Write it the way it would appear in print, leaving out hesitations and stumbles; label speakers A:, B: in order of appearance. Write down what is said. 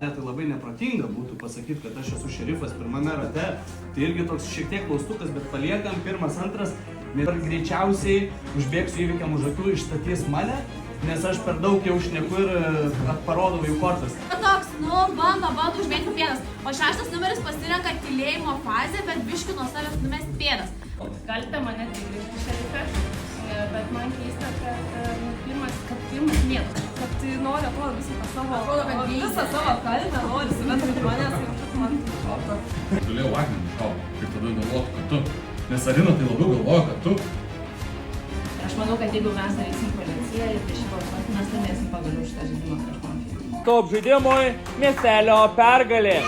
A: Tai labai neprotinga būtų pasakyti, kad aš esu šerifas pirmame rate. Tai irgi toks šiek tiek klaustukas, bet paliekam pirmas, antras. Ir greičiausiai užbėgsiu įvykiam už akių, išstatys mane, nes aš per daug jau šneku ir parodau jų kortas.
B: Toks, bando užbėgti pėdas. O 6 numeris pasirenka tylėjimo fazę, bet biški nuo savęs numesti pėdas.
C: Galite mane tikrinti, šerife, bet man keista, kad pirmas mėtas. Kad tai nori atrodo visą savo kalbę, nori suvesti manęs ir kažkas man šalta.
D: Galėjau akmenį šalta, kaip tada galvotų, kad tu. Nes Arina tai labiau galvoja, kad tu.
C: Aš manau, kad jeigu mes darysim policiją ir prieš balsuoti, mes laimėsim pagaliau šitą žaidimą prieš mafiją.
E: Top žaidimui miestelio pergalė.